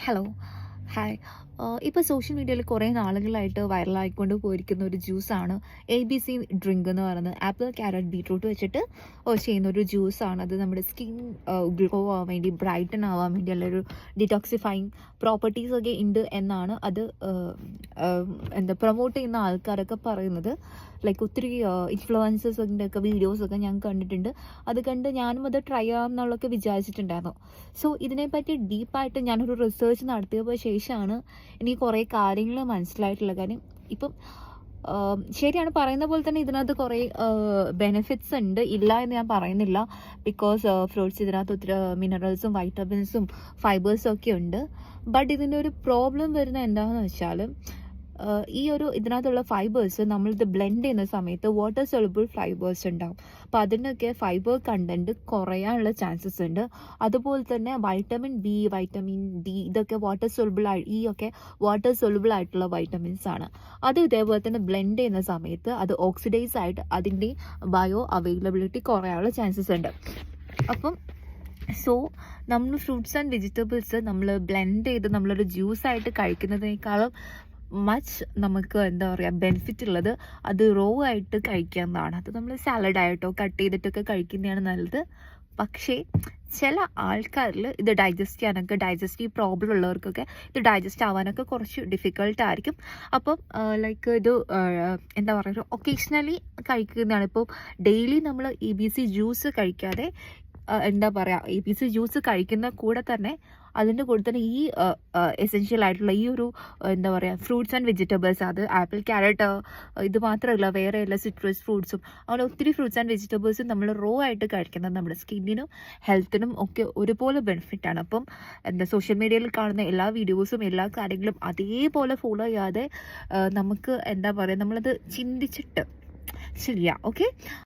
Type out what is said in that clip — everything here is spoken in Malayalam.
ഹലോ ഹായ് ഇപ്പോൾ സോഷ്യൽ മീഡിയയിൽ കുറേ നാളുകളായിട്ട് വൈറലായിക്കൊണ്ട് പോയിരിക്കുന്ന ഒരു ജ്യൂസാണ് ABC ഡ്രിങ്ക് എന്ന് പറയുന്നത്. ആപ്പിൾ, ക്യാരറ്റ്, ബീട്രൂട്ട് വെച്ചിട്ട് ചെയ്യുന്ന ഒരു ജ്യൂസാണ്. അത് നമ്മുടെ സ്കിൻ ഗ്ലോ ആവാൻ വേണ്ടി, ബ്രൈറ്റൻ ആവാൻ വേണ്ടി, അല്ലെങ്കിൽ ഒരു ഡിറ്റോക്സിഫൈങ് പ്രോപ്പർട്ടീസ് ഒക്കെ ഉണ്ട് എന്നാണ് അത് പ്രൊമോട്ട് ചെയ്യുന്ന ആൾക്കാരൊക്കെ പറയുന്നത്. ലൈക്ക് ഒത്തിരി ഇൻഫ്ലുവൻസേഴ്സിൻ്റെ ഒക്കെ വീഡിയോസൊക്കെ ഞാൻ കണ്ടിട്ടുണ്ട്. അത് കണ്ട് ഞാനും അത് ട്രൈ ചെയ്യാം എന്നുള്ളതൊക്കെ വിചാരിച്ചിട്ടുണ്ടായിരുന്നു. സോ ഇതിനെപ്പറ്റി ഡീപ്പായിട്ട് ഞാനൊരു റിസർച്ച് നടത്തിയപ്പോൾ ശേഷമാണ് എനിക്ക് കുറേ കാര്യങ്ങൾ മനസ്സിലായിട്ടുള്ള കാര്യം. ഇപ്പം ശരിയാണ്, പറയുന്ന പോലെ തന്നെ ഇതിനകത്ത് കുറേ ബെനിഫിറ്റ്സ് ഉണ്ട്, ഇല്ല എന്ന് ഞാൻ പറയുന്നില്ല. ബിക്കോസ് ഫ്രൂട്ട്സ് ഇതിനകത്ത് ഒത്തിരി മിനറൽസും വൈറ്റമിൻസും ഫൈബേഴ്സും ഒക്കെ ഉണ്ട്. ബട്ട് ഇതിൻ്റെ ഒരു പ്രോബ്ലം വരുന്നത് എന്താണെന്ന് വെച്ചാൽ, ഈ ഒരു ഇതിനകത്തുള്ള ഫൈബേഴ്സ് നമ്മളിത് ബ്ലെൻഡ് ചെയ്യുന്ന സമയത്ത് വാട്ടർ സോളുബിൾ ഫൈബേഴ്സ് ഉണ്ടാവും. അപ്പോൾ അതിനൊക്കെ ഫൈബർ കണ്ടൻറ്റ് കുറയാനുള്ള ചാൻസസ് ഉണ്ട്. അതുപോലെ തന്നെ വൈറ്റമിൻ ബി, വൈറ്റമിൻ ഡി, ഇതൊക്കെ വാട്ടർ സോളുബിൾ ആയിട്ടുള്ള വൈറ്റമിൻസ് ആണ്. അത് ഇതേപോലെ തന്നെ ബ്ലെൻഡ് ചെയ്യുന്ന സമയത്ത് അത് ഓക്സിഡൈസ് ആയിട്ട് അതിൻ്റെ ബയോ അവൈലബിലിറ്റി കുറയാനുള്ള ചാൻസസ് ഉണ്ട്. അപ്പം നമ്മൾ ഫ്രൂട്ട്സ് ആൻഡ് വെജിറ്റബിൾസ് നമ്മൾ ബ്ലെൻഡ് ചെയ്ത് നമ്മളൊരു ജ്യൂസായിട്ട് കഴിക്കുന്നതിനേക്കാളും നമുക്ക് ബെനിഫിറ്റ് ഉള്ളത് അത് റോ ആയിട്ട് കഴിക്കാവുന്നതാണ്. അത് നമ്മൾ സാലഡായിട്ടോ കട്ട് ചെയ്തിട്ടൊക്കെ കഴിക്കുന്നതാണ് നല്ലത്. പക്ഷേ ചില ആൾക്കാരിൽ ഇത് ഡൈജസ്റ്റ് ചെയ്യാനൊക്കെ, ഡൈജസ്റ്റീവ് പ്രോബ്ലം ഉള്ളവർക്കൊക്കെ ഇത് ഡൈജസ്റ്റ് ആവാനൊക്കെ കുറച്ച് ഡിഫിക്കൾട്ടായിരിക്കും. അപ്പം ലൈക്ക് ഇത് ഒരു ഒക്കേഷണലി കഴിക്കുന്നതാണ്. ഇപ്പോൾ ഡെയിലി നമ്മൾ ABC ജ്യൂസ് കഴിക്കാതെ ABC ജ്യൂസ് കഴിക്കുന്ന കൂടെ തന്നെ അതിൻ്റെ കൂടെ തന്നെ ഈ എസെൻഷ്യൽ ആയിട്ടുള്ള ഈ ഒരു ഫ്രൂട്ട്സ് ആൻഡ് വെജിറ്റബിൾസ്, അത് ആപ്പിൾ, ക്യാരറ്റ്, ഇത് മാത്രമല്ല വേറെ എല്ലാ സിട്രസ് ഫ്രൂട്ട്സും, അങ്ങനെ ഒത്തിരി ഫ്രൂട്ട്സ് ആൻഡ് വെജിറ്റബിൾസും നമ്മൾ റോ ആയിട്ട് കഴിക്കുന്നത് നമ്മുടെ സ്കിന്നിനും ഹെൽത്തിനും ഒക്കെ ഒരുപോലെ ബെനിഫിറ്റാണ്. അപ്പം സോഷ്യൽ മീഡിയയിൽ കാണുന്ന എല്ലാ വീഡിയോസും എല്ലാ കാര്യങ്ങളും അതേപോലെ ഫോളോ ചെയ്യാതെ നമുക്ക് നമ്മളത് ചിന്തിച്ചിട്ട് ചെയ്യാം. ഓക്കെ.